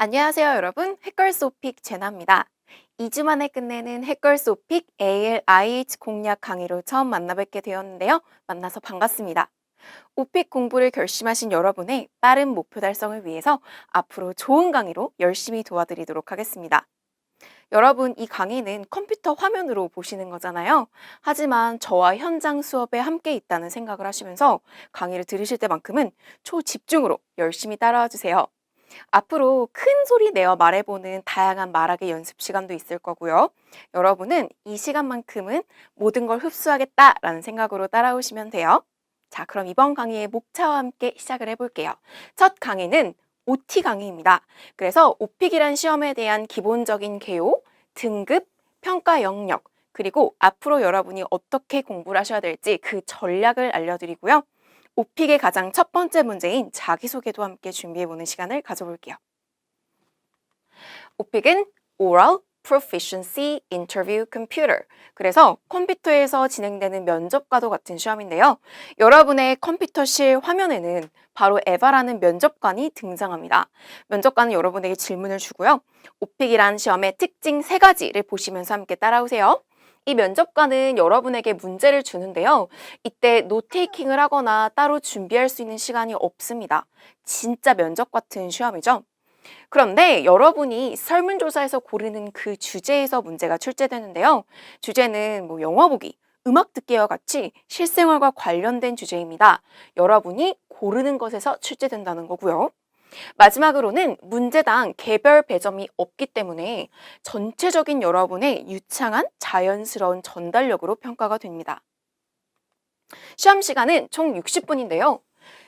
안녕하세요, 여러분. 해컬스 오픽 제나입니다. 2주 만에 끝내는 해컬스 오픽 AL IH 공략 강의로 처음 만나뵙게 되었는데요. 만나서 반갑습니다. 오픽 공부를 결심하신 여러분의 빠른 목표 달성을 위해서 앞으로 좋은 강의로 열심히 도와드리도록 하겠습니다. 여러분, 이 강의는 컴퓨터 화면으로 보시는 거잖아요. 하지만 저와 현장 수업에 함께 있다는 생각을 하시면서 강의를 들으실 때만큼은 초집중으로 열심히 따라와 주세요. 앞으로 큰 소리 내어 말해보는 다양한 말하기 연습 시간도 있을 거고요. 여러분은 이 시간만큼은 모든 걸 흡수하겠다라는 생각으로 따라오시면 돼요. 자, 그럼 이번 강의의 목차와 함께 시작을 해볼게요. 첫 강의는 OT 강의입니다. 그래서 오픽이란 시험에 대한 기본적인 개요, 등급, 평가 영역, 그리고 앞으로 여러분이 어떻게 공부를 하셔야 될지 그 전략을 알려드리고요. 오픽의 가장 첫 번째 문제인 자기소개도 함께 준비해보는 시간을 가져볼게요. 오픽은 Oral Proficiency Interview Computer. 그래서 컴퓨터에서 진행되는 면접과도 같은 시험인데요. 여러분의 컴퓨터실 화면에는 바로 에바라는 면접관이 등장합니다. 면접관은 여러분에게 질문을 주고요. 오픽이란 시험의 특징 3가지를 보시면서 함께 따라오세요. 이 면접관은 여러분에게 문제를 주는데요. 이때 노테이킹을 하거나 따로 준비할 수 있는 시간이 없습니다. 진짜 면접 같은 시험이죠. 그런데 여러분이 설문조사에서 고르는 그 주제에서 문제가 출제되는데요. 주제는 영화 보기, 음악 듣기와 같이 실생활과 관련된 주제입니다. 여러분이 고르는 것에서 출제된다는 거고요. 마지막으로는 문제당 개별 배점이 없기 때문에 전체적인 여러분의 유창한 자연스러운 전달력으로 평가가 됩니다. 시험 시간은 총 60분인데요.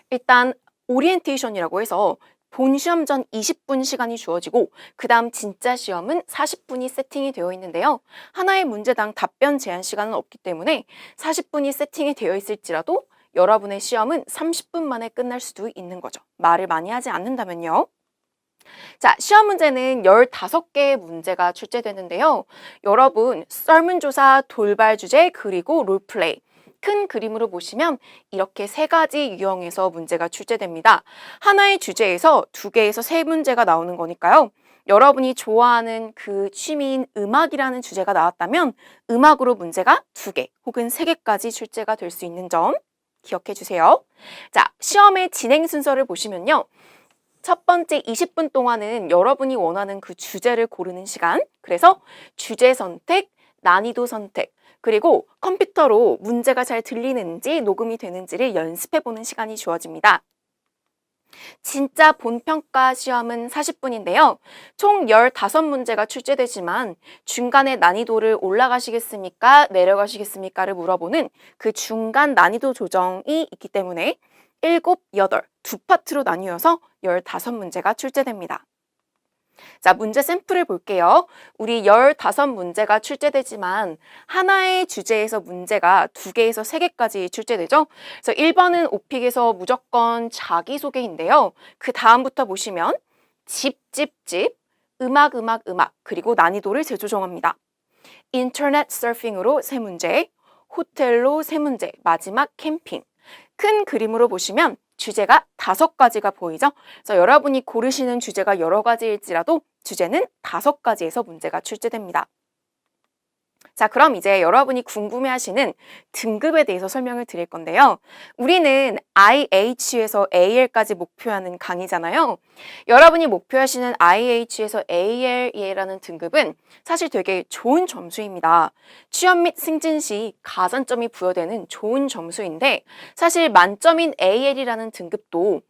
일단 오리엔테이션이라고 해서 본 시험 전 20분 시간이 주어지고 그 다음 진짜 시험은 40분이 세팅이 되어 있는데요. 하나의 문제당 답변 제한 시간은 없기 때문에 40분이 세팅이 되어 있을지라도 여러분의 시험은 30분 만에 끝날 수도 있는 거죠. 말을 많이 하지 않는다면요. 자, 시험 문제는 15개의 문제가 출제되는데요. 여러분, 설문조사, 돌발 주제, 그리고 롤플레이. 큰 그림으로 보시면 이렇게 3가지 유형에서 문제가 출제됩니다. 하나의 주제에서 2개에서 3문제가 나오는 거니까요. 여러분이 좋아하는 그 취미인 음악이라는 주제가 나왔다면 음악으로 문제가 2개 혹은 3개까지 출제가 될 수 있는 점 기억해 주세요. 자, 시험의 진행 순서를 보시면요. 첫 번째 20분 동안은 여러분이 원하는 그 주제를 고르는 시간, 그래서 주제 선택, 난이도 선택, 그리고 컴퓨터로 문제가 잘 들리는지 녹음이 되는지를 연습해보는 시간이 주어집니다. 진짜 본평가 시험은 40분인데요. 총 15문제가 출제되지만 중간에 난이도를 올라가시겠습니까? 내려가시겠습니까?를 물어보는 그 중간 난이도 조정이 있기 때문에 7, 8, 2파트로 나뉘어서 15문제가 출제됩니다. 자, 문제 샘플을 볼게요. 우리 15문제가 출제되지만 하나의 주제에서 문제가 2개에서 3개까지 출제되죠. 그래서 1번은 오픽에서 무조건 자기소개인데요. 그 다음부터 보시면 집, 음악, 그리고 난이도를 재조정합니다. 인터넷 서핑으로 3문제, 호텔로 3문제, 마지막 캠핑. 큰 그림으로 보시면 주제가 5가지가 보이죠? 그래서 여러분이 고르시는 주제가 여러 가지일지라도 주제는 5가지에서 문제가 출제됩니다. 자, 그럼 이제 여러분이 궁금해하시는 등급에 대해서 설명을 드릴 건데요. 우리는 IH에서 AL까지 목표하는 강의잖아요. 여러분이 목표하시는 IH에서 AL이라는 등급은 사실 되게 좋은 점수입니다. 취업 및 승진 시 가산점이 부여되는 좋은 점수인데 사실 만점인 AL이라는 등급도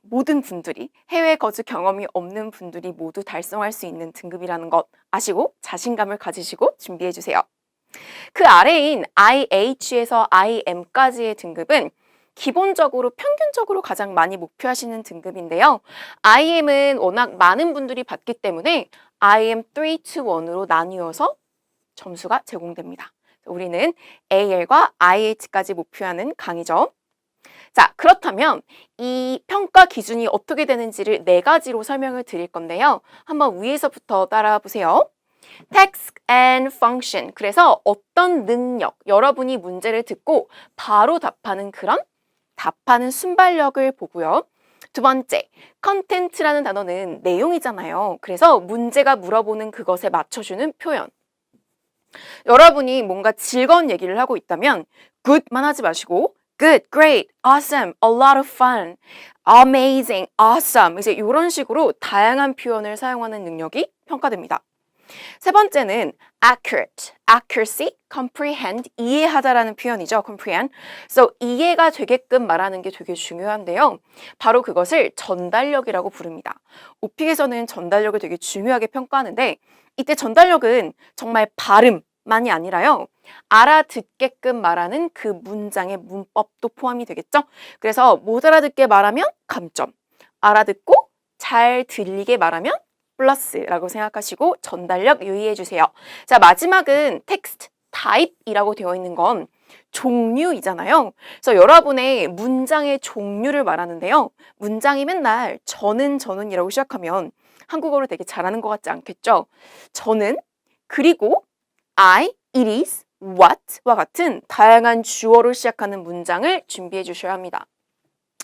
모든 분들이 해외 거주 경험이 없는 분들이 모두 달성할 수 있는 등급이라는 것 아시고 자신감을 가지시고 준비해 주세요. 그 아래인 IH에서 IM까지의 등급은 기본적으로 평균적으로 가장 많이 목표하시는 등급인데요. IM은 워낙 많은 분들이 받기 때문에 IM 3 to 1으로 나뉘어서 점수가 제공됩니다. 우리는 AL과 IH까지 목표하는 강의죠. 자, 그렇다면 이 평가 기준이 어떻게 되는지를 4가지로 설명을 드릴 건데요. 한번 위에서부터 따라와 보세요. Task and function. 그래서 어떤 능력, 여러분이 문제를 듣고 바로 답하는 그런 답하는 순발력을 보고요. 두 번째, content라는 단어는 내용이잖아요. 그래서 문제가 물어보는 그것에 맞춰주는 표현. 여러분이 뭔가 즐거운 얘기를 하고 있다면 good만 하지 마시고 good, great, awesome, a lot of fun, amazing, awesome 이제 이런 식으로 다양한 표현을 사용하는 능력이 평가됩니다. 세 번째는 accurate, accuracy, comprehend, 이해하다라는 표현이죠. comprehend. So 이해가 되게끔 말하는 게 되게 중요한데요. 바로 그것을 전달력이라고 부릅니다. 오픽에서는 전달력을 되게 중요하게 평가하는데 이때 전달력은 정말 발음만이 아니라요. 알아듣게끔 말하는 그 문장의 문법도 포함이 되겠죠. 그래서 못 알아듣게 말하면 감점, 알아듣고 잘 들리게 말하면 플러스라고 생각하시고 전달력 유의해 주세요. 자, 마지막은 텍스트 타입이라고 되어 있는 건 종류이잖아요. 그래서 여러분의 문장의 종류를 말하는데요. 문장이 맨날 저는이라고 시작하면 한국어를 되게 잘하는 것 같지 않겠죠? 저는, 그리고 I, it is, what와 같은 다양한 주어로 시작하는 문장을 준비해 주셔야 합니다.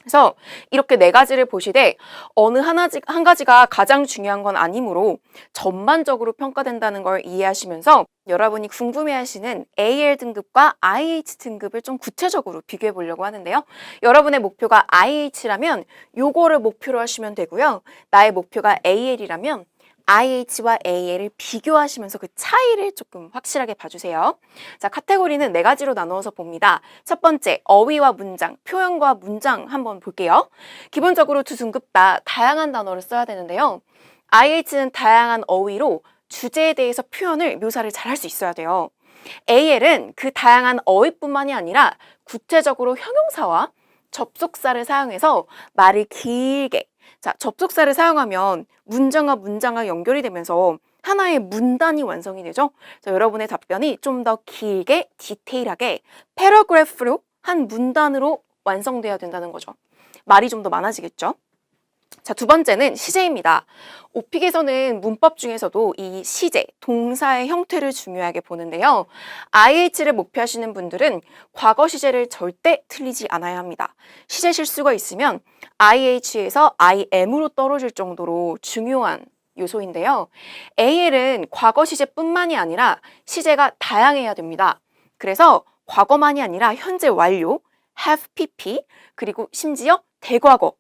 그래서 이렇게 네 가지를 보시되 어느 한 가지가 가장 중요한 건 아니므로 전반적으로 평가된다는 걸 이해하시면서 여러분이 궁금해하시는 AL 등급과 IH 등급을 좀 구체적으로 비교해 보려고 하는데요. 여러분의 목표가 IH라면 요거를 목표로 하시면 되고요. 나의 목표가 AL이라면 IH와 AL을 비교하시면서 그 차이를 조금 확실하게 봐주세요. 자, 카테고리는 네 가지로 나누어서 봅니다. 첫 번째, 어휘와 문장, 표현과 문장 한번 볼게요. 기본적으로 두 등급 다 다양한 단어를 써야 되는데요. IH는 다양한 어휘로 주제에 대해서 표현을 묘사를 잘 할 수 있어야 돼요. AL은 그 다양한 어휘뿐만이 아니라 구체적으로 형용사와 접속사를 사용해서 말을 길게, 자, 접속사를 사용하면 문장과 문장과 연결이 되면서 하나의 문단이 완성이 되죠. 자, 여러분의 답변이 좀 더 길게 디테일하게 패러그래프로 한 문단으로 완성돼야 된다는 거죠. 말이 좀 더 많아지겠죠. 자, 두 번째는 시제입니다. 오픽에서는 문법 중에서도 이 시제, 동사의 형태를 중요하게 보는데요. IH를 목표하시는 분들은 과거 시제를 절대 틀리지 않아야 합니다. 시제 실수가 있으면 IH에서 IM으로 떨어질 정도로 중요한 요소인데요. AL은 과거 시제뿐만이 아니라 시제가 다양해야 됩니다. 그래서 과거만이 아니라 현재 완료, have PP, 그리고 심지어 대과거,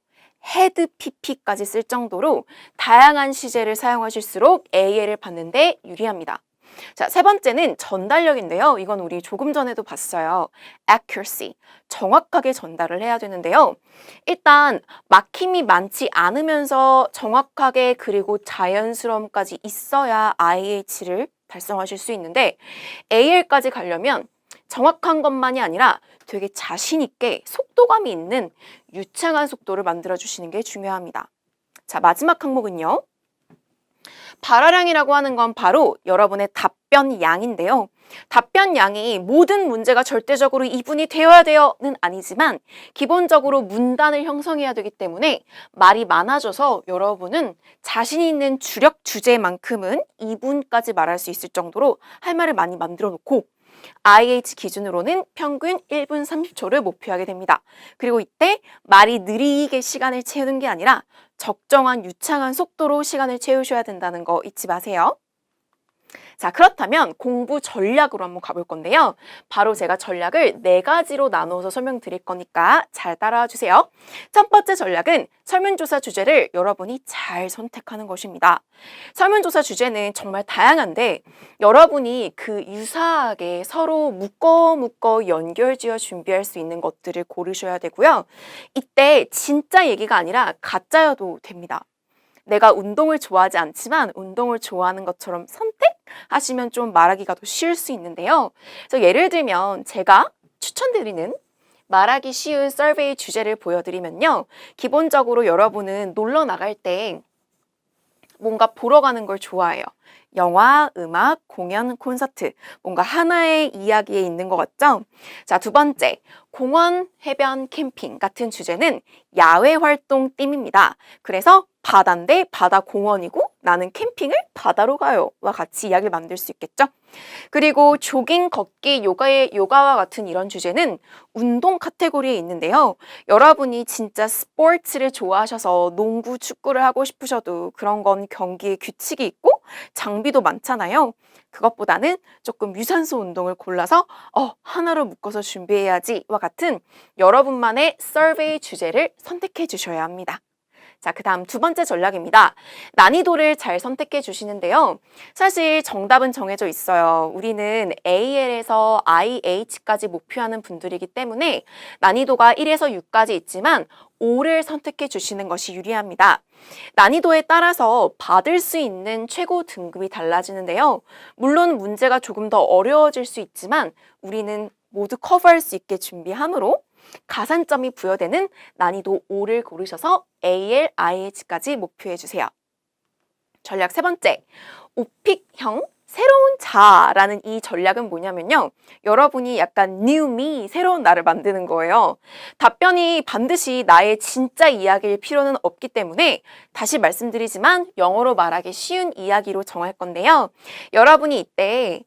had pp까지 쓸 정도로 다양한 시제를 사용하실수록 AL을 받는데 유리합니다. 자, 세 번째는 전달력인데요. 이건 우리 조금 전에도 봤어요. accuracy, 정확하게 전달을 해야 되는데요. 일단 막힘이 많지 않으면서 정확하게 그리고 자연스러움까지 있어야 IH를 달성하실 수 있는데 AL까지 가려면 정확한 것만이 아니라 되게 자신 있게 속도감이 있는 유창한 속도를 만들어 주시는 게 중요합니다. 자, 마지막 항목은요. 발화량이라고 하는 건 바로 여러분의 답변 양인데요. 답변 양이 모든 문제가 절대적으로 이분이 되어야 돼요는 아니지만 기본적으로 문단을 형성해야 되기 때문에 말이 많아져서 여러분은 자신 있는 주력 주제만큼은 2분까지 말할 수 있을 정도로 할 말을 많이 만들어 놓고 IH 기준으로는 평균 1분 30초를 목표하게 됩니다. 그리고 이때 말이 느리게 시간을 채우는 게 아니라 적정한 유창한 속도로 시간을 채우셔야 된다는 거 잊지 마세요. 자, 그렇다면 공부 전략으로 한번 가볼 건데요. 바로 제가 전략을 네 가지로 나누어서 설명드릴 거니까 잘 따라와 주세요. 첫 번째 전략은 설문조사 주제를 여러분이 잘 선택하는 것입니다. 설문조사 주제는 정말 다양한데 여러분이 그 유사하게 서로 묶어 연결지어 준비할 수 있는 것들을 고르셔야 되고요. 이때 진짜 얘기가 아니라 가짜여도 됩니다. 내가 운동을 좋아하지 않지만 운동을 좋아하는 것처럼 선택하시면 좀 말하기가 더 쉬울 수 있는데요. 그래서 예를 들면 제가 추천드리는 말하기 쉬운 서베이 주제를 보여드리면요. 기본적으로 여러분은 놀러 나갈 때 뭔가 보러 가는 걸 좋아해요. 영화, 음악, 공연, 콘서트 뭔가 하나의 이야기에 있는 것 같죠? 자, 두 번째, 공원, 해변, 캠핑 같은 주제는 야외 활동 띠입니다. 그래서 바다인데 바다 공원이고 나는 캠핑을 바다로 가요. 와 같이 이야기를 만들 수 있겠죠? 그리고 조깅, 걷기, 요가와 같은 이런 주제는 운동 카테고리에 있는데요. 여러분이 진짜 스포츠를 좋아하셔서 농구, 축구를 하고 싶으셔도 그런 건 경기에 규칙이 있고 장비도 많잖아요. 그것보다는 조금 유산소 운동을 골라서 하나로 묶어서 준비해야지와 같은 여러분만의 서베이 주제를 선택해 주셔야 합니다. 자, 그 다음 두 번째 전략입니다. 난이도를 잘 선택해 주시는데요. 사실 정답은 정해져 있어요. 우리는 AL에서 IH까지 목표하는 분들이기 때문에 난이도가 1에서 6까지 있지만 5를 선택해 주시는 것이 유리합니다. 난이도에 따라서 받을 수 있는 최고 등급이 달라지는데요. 물론 문제가 조금 더 어려워질 수 있지만 우리는 모두 커버할 수 있게 준비하므로 가산점이 부여되는 난이도 5를 고르셔서 AL, IH까지 목표해 주세요. 전략 세 번째, 오픽형 새로운 자라는 이 전략은 뭐냐면요. 여러분이 약간 new me, 새로운 나를 만드는 거예요. 답변이 반드시 나의 진짜 이야기일 필요는 없기 때문에 다시 말씀드리지만 영어로 말하기 쉬운 이야기로 정할 건데요. 여러분이 이때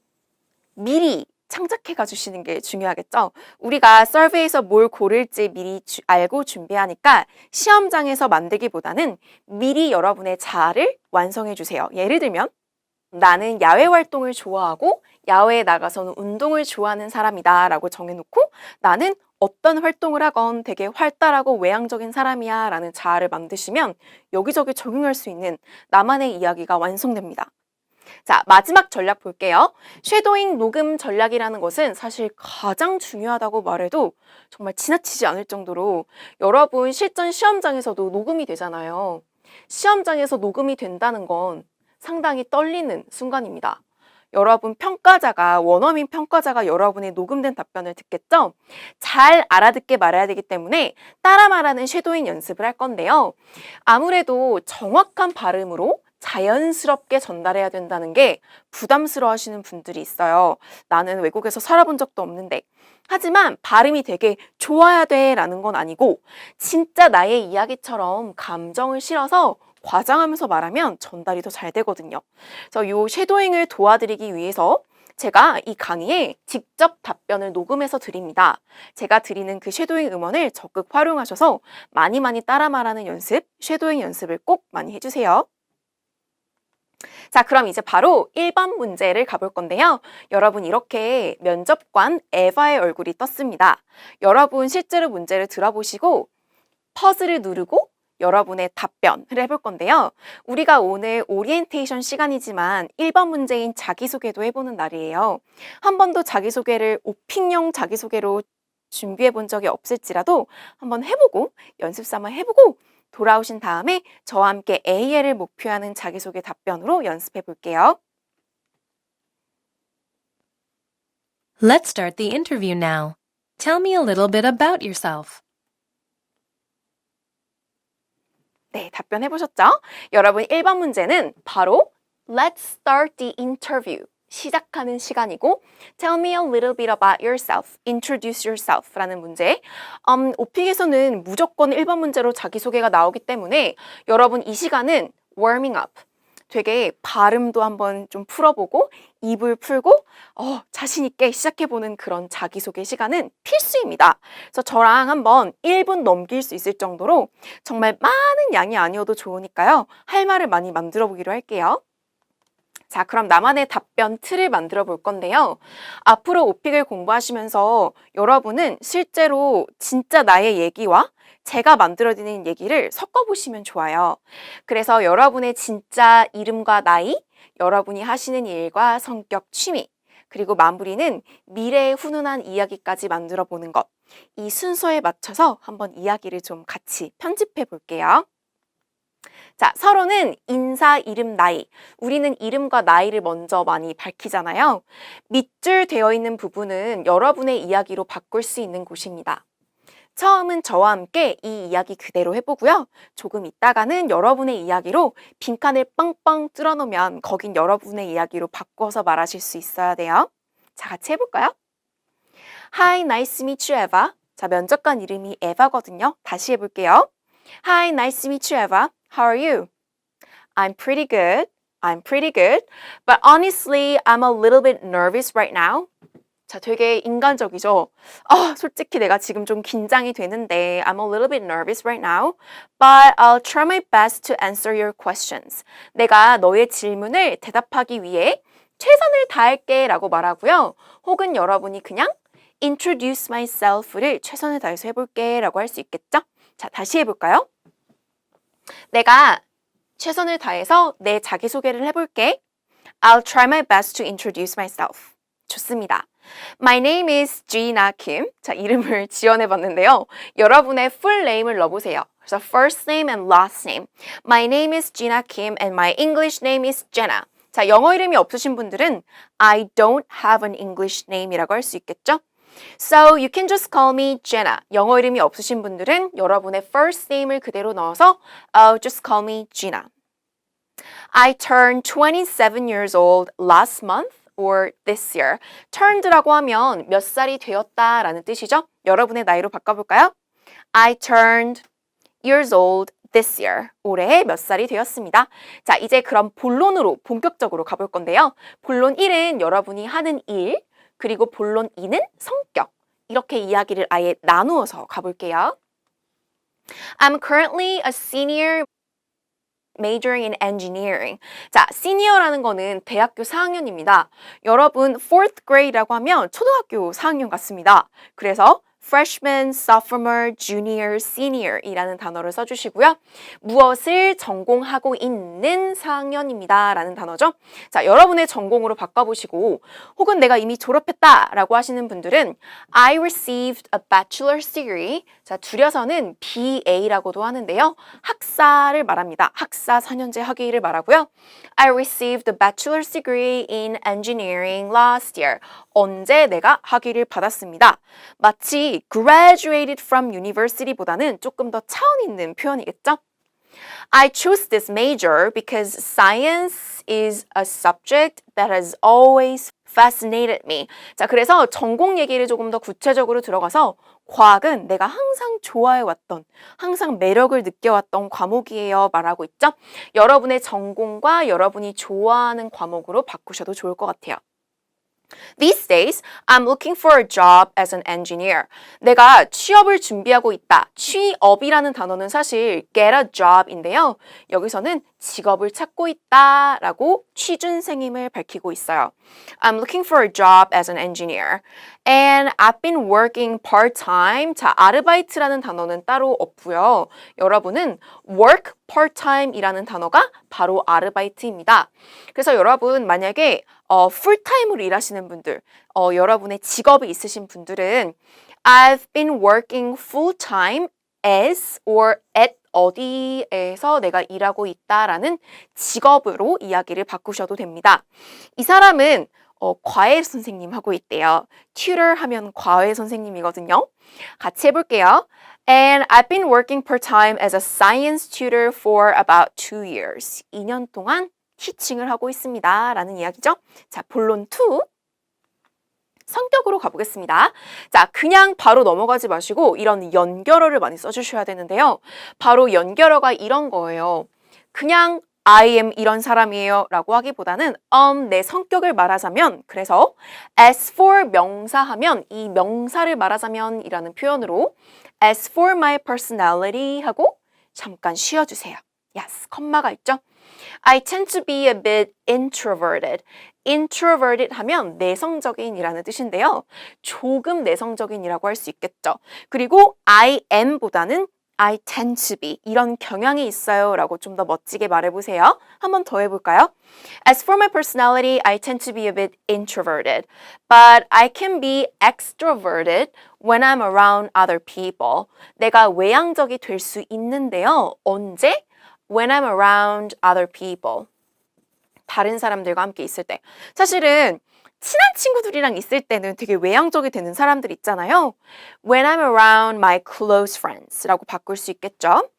미리 창작해 가주시는 게 중요하겠죠. 우리가 서베이에서 뭘 고를지 미리 알고 준비하니까 시험장에서 만들기보다는 미리 여러분의 자아를 완성해 주세요. 예를 들면 나는 야외 활동을 좋아하고 야외에 나가서는 운동을 좋아하는 사람이다 라고 정해놓고 나는 어떤 활동을 하건 되게 활달하고 외향적인 사람이야 라는 자아를 만드시면 여기저기 적용할 수 있는 나만의 이야기가 완성됩니다. 자, 마지막 전략 볼게요. 쉐도잉 녹음 전략이라는 것은 사실 가장 중요하다고 말해도 정말 지나치지 않을 정도로 여러분 실전 시험장에서도 녹음이 되잖아요. 시험장에서 녹음이 된다는 건 상당히 떨리는 순간입니다. 여러분 원어민 평가자가 여러분의 녹음된 답변을 듣겠죠? 잘 알아듣게 말해야 되기 때문에 따라 말하는 쉐도잉 연습을 할 건데요. 아무래도 정확한 발음으로 자연스럽게 전달해야 된다는 게 부담스러워 하시는 분들이 있어요. 나는 외국에서 살아본 적도 없는데. 하지만 발음이 되게 좋아야 돼 라는 건 아니고 진짜 나의 이야기처럼 감정을 실어서 과장하면서 말하면 전달이 더 잘 되거든요. 그래서 이 쉐도잉을 도와드리기 위해서 제가 이 강의에 직접 답변을 녹음해서 드립니다. 제가 드리는 그 쉐도잉 음원을 적극 활용하셔서 많이 따라 말하는 연습, 쉐도잉 연습을 꼭 많이 해주세요. 자, 그럼 이제 바로 1번 문제를 가볼 건데요. 여러분 이렇게 면접관 에바의 얼굴이 떴습니다. 여러분 실제로 문제를 들어보시고 퍼즐을 누르고 여러분의 답변을 해볼 건데요. 우리가 오늘 오리엔테이션 시간이지만 1번 문제인 자기소개도 해보는 날이에요. 한 번도 자기소개를 오픽형 자기소개로 준비해 본 적이 없을지라도 한번 해보고 연습 삼아 해보고 돌아오신 다음에 저와 함께 AL을 목표하는 자기소개 답변으로 연습해 볼게요. Let's start the interview now. Tell me a little bit about yourself. 네, 답변해 보셨죠? 여러분 1번 문제는 바로 Let's start the interview. 시작하는 시간이고 Tell me a little bit about yourself. Introduce yourself 라는 문제. 오픽에서는 무조건 1번 문제로 자기소개가 나오기 때문에 여러분 이 시간은 warming up. 되게 발음도 한번 좀 풀어보고 입을 풀고 자신 있게 시작해보는 그런 자기소개 시간은 필수입니다. 그래서 저랑 한번 1분 넘길 수 있을 정도로 정말 많은 양이 아니어도 좋으니까요. 할 말을 많이 만들어 보기로 할게요. 자, 그럼 나만의 답변 틀을 만들어 볼 건데요. 앞으로 오픽을 공부하시면서 여러분은 실제로 진짜 나의 얘기와 제가 만들어드리는 얘기를 섞어보시면 좋아요. 그래서 여러분의 진짜 이름과 나이, 여러분이 하시는 일과 성격, 취미, 그리고 마무리는 미래의 훈훈한 이야기까지 만들어 보는 것. 이 순서에 맞춰서 한번 이야기를 좀 같이 편집해 볼게요. 자, 서로는 인사, 이름, 나이. 우리는 이름과 나이를 먼저 많이 밝히잖아요. 밑줄 되어 있는 부분은 여러분의 이야기로 바꿀 수 있는 곳입니다. 처음은 저와 함께 이 이야기 그대로 해보고요. 조금 있다가는 여러분의 이야기로 빈칸을 뻥뻥 뚫어놓으면 거긴 여러분의 이야기로 바꿔서 말하실 수 있어야 돼요. 자, 같이 해볼까요? Hi, nice to meet you, Eva. 자, 면접관 이름이 에바거든요. 다시 해볼게요. Hi, nice to meet you, Eva. How are you? I'm pretty good. I'm pretty good. But honestly, I'm a little bit nervous right now. 자, 되게 인간적이죠? 솔직히 내가 지금 좀 긴장이 되는데 I'm a little bit nervous right now. But I'll try my best to answer your questions. 내가 너의 질문을 대답하기 위해 최선을 다할게 라고 말하고요. 혹은 여러분이 그냥 introduce myself를 최선을 다해서 해볼게 라고 할 수 있겠죠? 자, 다시 해볼까요? 내가 최선을 다해서 내 자기소개를 해볼게. I'll try my best to introduce myself. 좋습니다. My name is Gina Kim. 자, 이름을 지원해봤는데요. 여러분의 full name을 넣어보세요. 그래서 first name and last name. My name is Gina Kim and my English name is Jenna. 자, 영어 이름이 없으신 분들은 I don't have an English name이라고 할 수 있겠죠? So you can just call me Jenna. 영어 이름이 없으신 분들은 여러분의 first name을 그대로 넣어서 just call me Gina. I turned 27 years old last month or this year. turned라고 하면 몇 살이 되었다라는 뜻이죠? 여러분의 나이로 바꿔볼까요? I turned years old this year. 올해 몇 살이 되었습니다. 자, 이제 그럼 본론으로 본격적으로 가볼 건데요. 본론 1은 여러분이 하는 일, 그리고 본론 2는 성격. 이렇게 이야기를 아예 나누어서 가볼게요. I'm currently a senior majoring in engineering. 자, senior라는 거는 대학교 4학년입니다. 여러분, fourth grade라고 하면 초등학교 4학년 같습니다. 그래서 freshman, sophomore, junior, senior 이라는 단어를 써주시고요. 무엇을 전공하고 있는 4학년입니다 라는 단어죠. 자, 여러분의 전공으로 바꿔보시고 혹은 내가 이미 졸업했다 라고 하시는 분들은 I received a bachelor's degree. 자, 줄여서는 BA라고도 하는데요. 학사를 말합니다. 학사 4년제 학위를 말하고요. I received a bachelor's degree in engineering last year. 언제 내가 학위를 받았습니다. 마치 graduated from university보다는 조금 더 차원 있는 표현이겠죠? I chose this major because science is a subject that has always fascinated me. 자, 그래서 전공 얘기를 조금 더 구체적으로 들어가서 과학은 내가 항상 좋아해왔던, 항상 매력을 느껴왔던 과목이에요 말하고 있죠? 여러분의 전공과 여러분이 좋아하는 과목으로 바꾸셔도 좋을 것 같아요. These days, I'm looking for a job as an engineer. 내가 취업을 준비하고 있다. 취업이라는 단어는 사실 get a job인데요. 여기서는 직업을 찾고 있다라고 취준생임을 밝히고 있어요. I'm looking for a job as an engineer. And I've been working part-time. 자, 아르바이트라는 단어는 따로 없고요. 여러분은 work part-time이라는 단어가 바로 아르바이트입니다. 그래서 여러분 만약에 풀타임으로 일하시는 분들, 여러분의 직업이 있으신 분들은 I've been working full-time as or at 어디에서 내가 일하고 있다라는 직업으로 이야기를 바꾸셔도 됩니다. 이 사람은 과외 선생님 하고 있대요. tutor 하면 과외 선생님이거든요. 같이 해볼게요. And I've been working part-time as a science tutor for about 2 years. 2년 동안 티칭을 하고 있습니다. 라는 이야기죠. 자, 본론 2. 성격으로 가보겠습니다. 자, 그냥 바로 넘어가지 마시고 이런 연결어를 많이 써주셔야 되는데요. 바로 연결어가 이런 거예요. 그냥 I am 이런 사람이에요 라고 하기보다는 내 성격을 말하자면 그래서 as for 명사 하면 이 명사를 말하자면 이라는 표현으로 as for my personality 하고 잠깐 쉬어주세요. Yes, 컴마가 있죠? I tend to be a bit introverted. introverted 하면 내성적인이라는 뜻인데요. 조금 내성적인이라고 할 수 있겠죠. 그리고 I am보다는 I tend to be 이런 경향이 있어요 라고 좀 더 멋지게 말해보세요. 한 번 더 해볼까요? As for my personality, I tend to be a bit introverted. But I can be extroverted when I'm around other people. 내가 외향적이 될 수 있는데요. 언제? When I'm around other people. 다른 사람들과 함께 있을 때. 사실은 친한 친구들이랑 있을 때는 되게 외향적이 되는 사람들 있잖아요. When I'm around my close friends 라고 바꿀 수 있겠죠.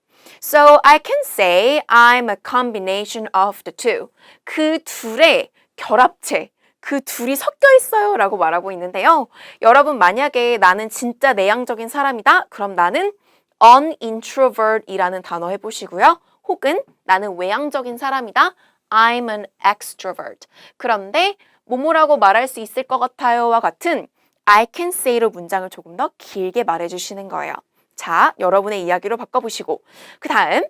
So I can say I'm a combination of the two. 그 둘의 결합체. 그 둘이 섞여 있어요 라고 말하고 있는데요. 여러분 만약에 나는 진짜 내향적인 사람이다. 그럼 나는 unintrovert 이라는 단어 해보시고요. 혹은 나는 외향적인 사람이다. I'm an extrovert. 그런데 뭐뭐라고 말할 수 있을 것 같아요와 같은 I can say로 문장을 조금 더 길게 말해주시는 거예요. 자, 여러분의 이야기로 바꿔보시고 그 다음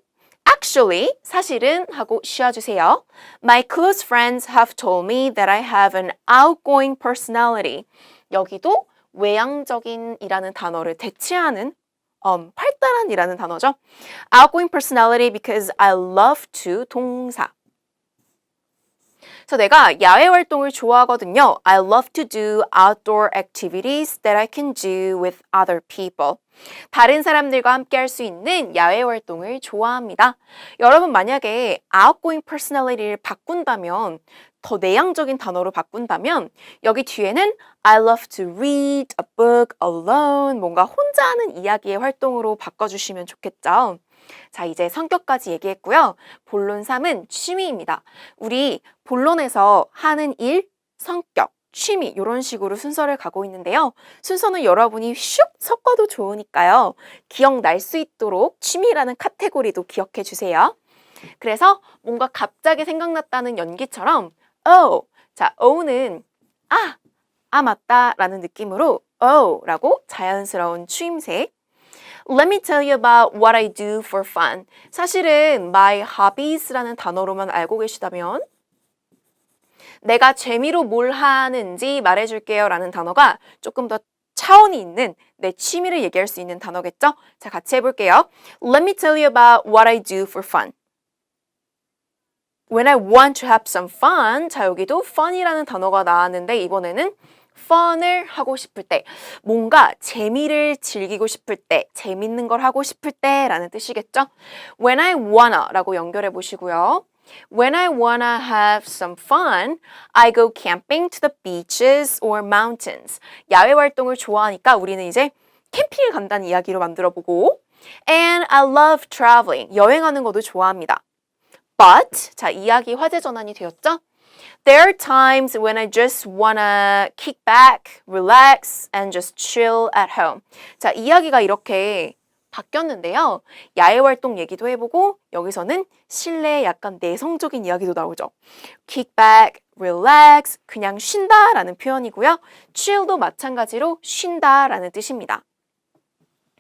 Actually, 사실은 하고 쉬어주세요. My close friends have told me that I have an outgoing personality. 여기도 외향적인이라는 단어를 대체하는 활달한이라는 단어죠. Outgoing personality because I love to 동사. 그래서 내가 야외 활동을 좋아하거든요. I love to do outdoor activities that I can do with other people. 다른 사람들과 함께 할 수 있는 야외 활동을 좋아합니다. 여러분 만약에 outgoing personality를 바꾼다면 더 내향적인 단어로 바꾼다면 여기 뒤에는 I love to read a book alone 뭔가 혼자 하는 이야기의 활동으로 바꿔주시면 좋겠죠. 자, 이제 성격까지 얘기했고요. 본론 3은 취미입니다. 우리 본론에서 하는 일, 성격, 취미 이런 식으로 순서를 가고 있는데요. 순서는 여러분이 슉 섞어도 좋으니까요. 기억날 수 있도록 취미라는 카테고리도 기억해 주세요. 그래서 뭔가 갑자기 생각났다는 연기처럼 oh, 자, oh는 맞다 라는 느낌으로 oh 라고 자연스러운 추임새 Let me tell you about what I do for fun. 사실은 my hobbies라는 단어로만 알고 계시다면 내가 재미로 뭘 하는지 말해줄게요 라는 단어가 조금 더 차원이 있는 내 취미를 얘기할 수 있는 단어겠죠? 자, 같이 해볼게요. Let me tell you about what I do for fun. When I want to have some fun. 자, 여기도 fun이라는 단어가 나왔는데 이번에는 fun을 하고 싶을 때, 뭔가 재미를 즐기고 싶을 때, 재밌는 걸 하고 싶을 때 라는 뜻이겠죠? When I wanna 라고 연결해 보시고요. When I wanna have some fun, I go camping to the beaches or mountains. 야외 활동을 좋아하니까 우리는 이제 캠핑을 간다는 이야기로 만들어 보고 And I love traveling. 여행하는 것도 좋아합니다. But, 자, 이야기 화제 전환이 되었죠? There are times when I just wanna kick back, relax, and just chill at home. 자, 이야기가 이렇게 바뀌었는데요. 야외 활동 얘기도 해보고 여기서는 실내 약간 내성적인 이야기도 나오죠. Kick back, relax, 그냥 쉰다라는 표현이고요. chill도 마찬가지로 쉰다라는 뜻입니다.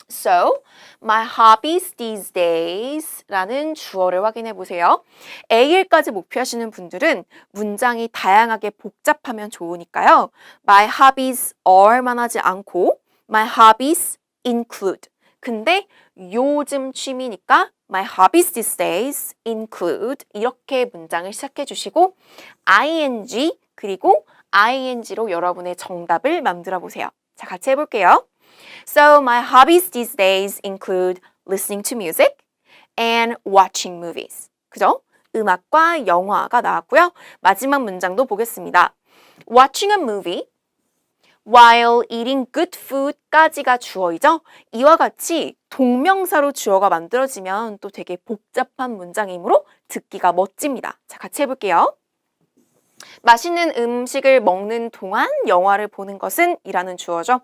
So, my hobbies these days 라는 주어를 확인해 보세요. AL까지 목표하시는 분들은 문장이 다양하게 복잡하면 좋으니까요. My hobbies are만 하지 않고 my hobbies include. 근데 요즘 취미니까 my hobbies these days include 이렇게 문장을 시작해 주시고 ing 그리고 ing로 여러분의 정답을 만들어 보세요. 자, 같이 해볼게요. So my hobbies these days include listening to music and watching movies. 그죠? 음악과 영화가 나왔고요. 마지막 문장도 보겠습니다. Watching a movie while eating good food까지가 주어이죠. 이와 같이 동명사로 주어가 만들어지면 또 되게 복잡한 문장이므로 듣기가 멋집니다. 자, 같이 해볼게요. 맛있는 음식을 먹는 동안 영화를 보는 것은 이라는 주어죠.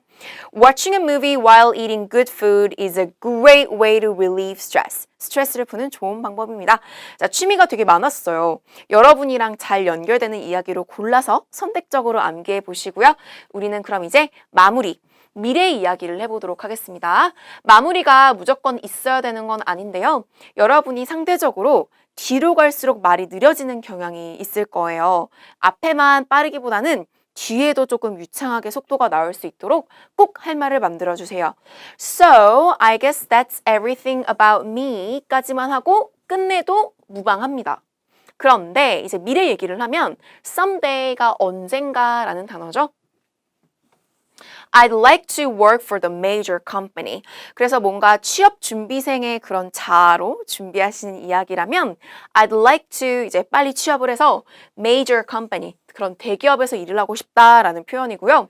Watching a movie while eating good food is a great way to relieve stress. 스트레스를 푸는 좋은 방법입니다. 자, 취미가 되게 많았어요. 여러분이랑 잘 연결되는 이야기로 골라서 선택적으로 암기해 보시고요. 우리는 그럼 이제 마무리. 미래 이야기를 해보도록 하겠습니다. 마무리가 무조건 있어야 되는 건 아닌데요. 여러분이 상대적으로 뒤로 갈수록 말이 느려지는 경향이 있을 거예요. 앞에만 빠르기보다는 뒤에도 조금 유창하게 속도가 나올 수 있도록 꼭 할 말을 만들어주세요. So, I guess that's everything about me 까지만 하고 끝내도 무방합니다. 그런데 이제 미래 얘기를 하면 someday가 언젠가라는 단어죠. I'd like to work for the major company. 그래서 뭔가 취업 준비생의 그런 자아로 준비하시는 이야기라면 I'd like to 이제 빨리 취업을 해서 major company 그런 대기업에서 일을 하고 싶다라는 표현이고요.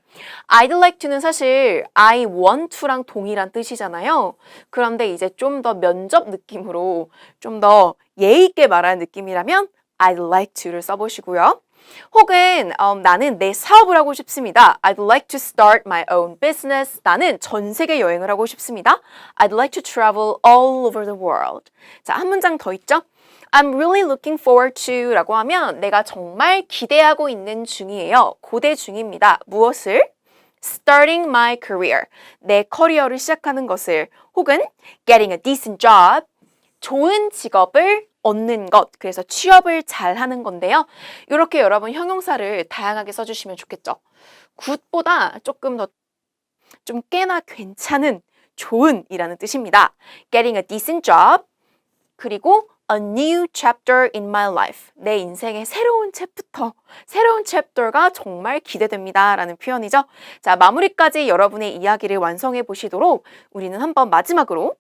I'd like to는 사실 I want to랑 동일한 뜻이잖아요. 그런데 이제 좀 더 면접 느낌으로 좀 더 예의 있게 말하는 느낌이라면 I'd like to를 써보시고요. 혹은 나는 내 사업을 하고 싶습니다. I'd like to start my own business. 나는 전 세계 여행을 하고 싶습니다. I'd like to travel all over the world. 자, 한 문장 더 있죠? I'm really looking forward to 라고 하면 내가 정말 기대하고 있는 중이에요. 고대 중입니다. 무엇을? Starting my career. 내 커리어를 시작하는 것을 혹은 getting a decent job. 좋은 직업을 얻는 것. 그래서 취업을 잘 하는 건데요. 이렇게 여러분 형용사를 다양하게 써주시면 좋겠죠. 굿보다 조금 더 좀 꽤나 괜찮은 좋은이라는 뜻입니다. Getting a decent job. 그리고 a new chapter in my life. 내 인생의 새로운 챕터, 새로운 챕터가 정말 기대됩니다. 라는 표현이죠. 자, 마무리까지 여러분의 이야기를 완성해 보시도록 우리는 한번 마지막으로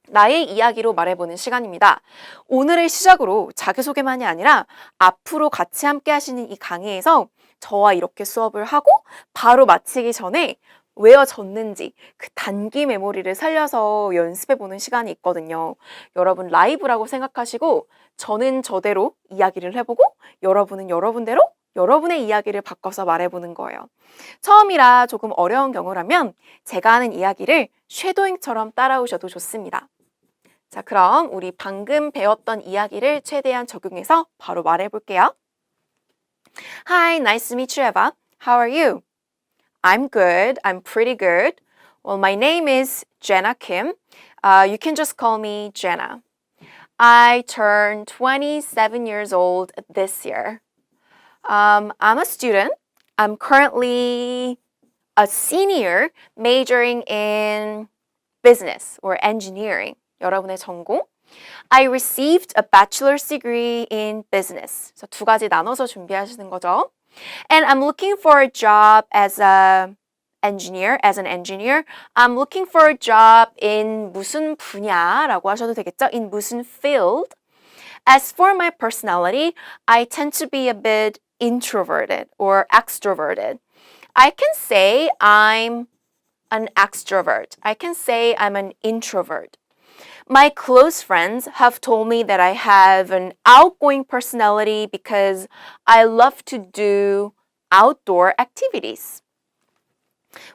나의 이야기로 말해보는 시간입니다. 오늘을 시작으로 자기소개만이 아니라 앞으로 같이 함께 하시는 이 강의에서 저와 이렇게 수업을 하고 바로 마치기 전에 외워졌는지 그 단기 메모리를 살려서 연습해보는 시간이 있거든요. 여러분 라이브라고 생각하시고 저는 저대로 이야기를 해보고 여러분은 여러분대로 여러분의 이야기를 바꿔서 말해보는 거예요. 처음이라 조금 어려운 경우라면 제가 하는 이야기를 쉐도잉처럼 따라오셔도 좋습니다. 자, 그럼 우리 방금 배웠던 이야기를 최대한 적용해서 바로 말해볼게요. Hi, nice to meet you, Eva. How are you? I'm good. I'm pretty good. Well, my name is Jenna Kim. You can just call me Jenna. I turned 27 years old this year. I'm a student. I'm currently a senior majoring in business or engineering. 여러분의 전공. I received a bachelor's degree in business. 그래서 두 가지 나눠서 준비하시는 거죠. And I'm looking for a job as an engineer. I'm looking for a job in 무슨 분야라고 하셔도 되겠죠? In 무슨 field. As for my personality, I tend to be a bit introverted or extroverted. I can say I'm an extrovert. I can say I'm an introvert. My close friends have told me that I have an outgoing personality because I love to do outdoor activities.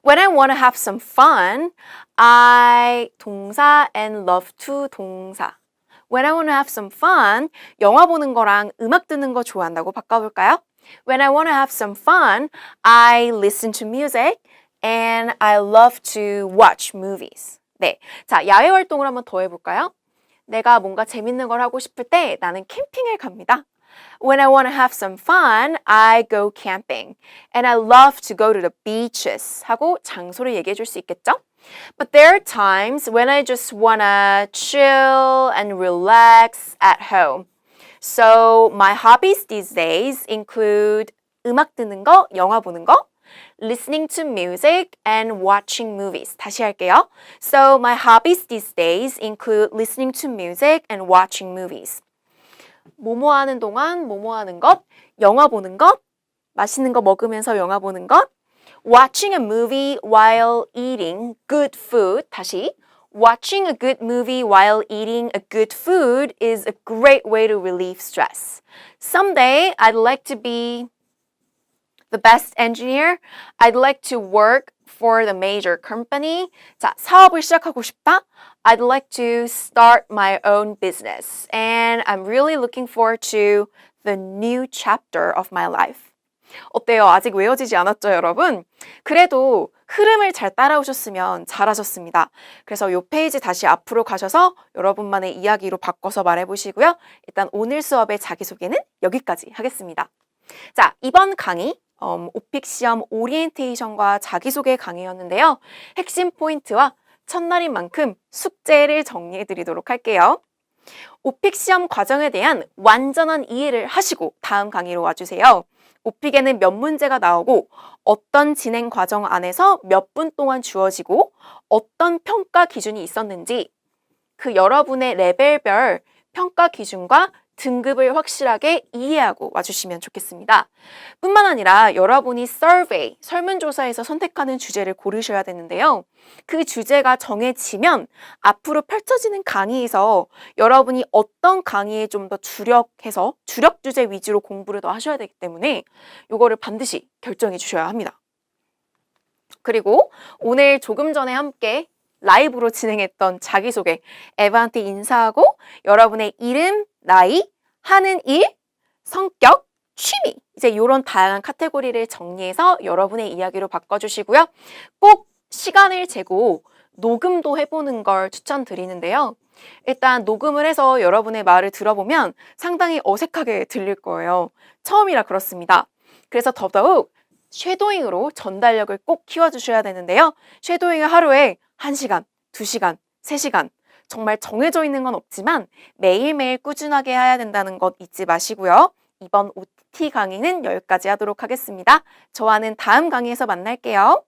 When I want to have some fun, I 동사 and love to 동사. When I want to have some fun, 영화 보는 거랑 음악 듣는 거 좋아한다고 바꿔볼까요? When I want to have some fun, I listen to music and I love to watch movies. 네, 자, 야외 활동을 한번 더 해볼까요? 내가 뭔가 재밌는 걸 하고 싶을 때 나는 캠핑을 갑니다. When I want to have some fun, I go camping. And I love to go to the beaches. 하고 장소를 얘기해 줄 수 있겠죠? But there are times when I just want to chill and relax at home. So my hobbies these days include 음악 듣는 거, 영화 보는 거, listening to music and watching movies. 다시 할게요. So my hobbies these days include listening to music and watching movies. 뭐뭐 하는 동안 뭐뭐 하는 것, 영화 보는 것, 맛있는 거 먹으면서 영화 보는 것, watching a movie while eating good food. 다시. Watching a good movie while eating a good food is a great way to relieve stress. Someday I'd like to be the best engineer. I'd like to work for the major company. 자, 사업을 시작하고 싶다. I'd like to start my own business. And I'm really looking forward to the new chapter of my life. 어때요? 아직 외워지지 않았죠, 여러분? 그래도 흐름을 잘 따라오셨으면 잘하셨습니다. 그래서 이 페이지 다시 앞으로 가셔서 여러분만의 이야기로 바꿔서 말해보시고요. 일단 오늘 수업의 자기소개는 여기까지 하겠습니다. 자, 이번 강의 오픽 시험 오리엔테이션과 자기소개 강의였는데요. 핵심 포인트와 첫날인 만큼 숙제를 정리해 드리도록 할게요. 오픽 시험 과정에 대한 완전한 이해를 하시고 다음 강의로 와주세요. 오픽에는 몇 문제가 나오고 어떤 진행 과정 안에서 몇 분 동안 주어지고 어떤 평가 기준이 있었는지 그 여러분의 레벨별 평가 기준과 등급을 확실하게 이해하고 와주시면 좋겠습니다. 뿐만 아니라 여러분이 survey, 설문조사에서 선택하는 주제를 고르셔야 되는데요. 그 주제가 정해지면 앞으로 펼쳐지는 강의에서 여러분이 어떤 강의에 좀 더 주력해서 주력 주제 위주로 공부를 더 하셔야 되기 때문에 이거를 반드시 결정해 주셔야 합니다. 그리고 오늘 조금 전에 함께 라이브로 진행했던 자기소개, 에바한테 인사하고 여러분의 이름, 나이, 하는 일, 성격, 취미. 이제 이런 다양한 카테고리를 정리해서 여러분의 이야기로 바꿔주시고요. 꼭 시간을 재고 녹음도 해보는 걸 추천드리는데요. 일단 녹음을 해서 여러분의 말을 들어보면 상당히 어색하게 들릴 거예요. 처음이라 그렇습니다. 그래서 더더욱 쉐도잉으로 전달력을 꼭 키워주셔야 되는데요. 쉐도잉을 하루에 1시간, 2시간, 3시간 정말 정해져 있는 건 없지만 매일매일 꾸준하게 해야 된다는 것 잊지 마시고요. 이번 OT 강의는 여기까지 하도록 하겠습니다. 저와는 다음 강의에서 만날게요.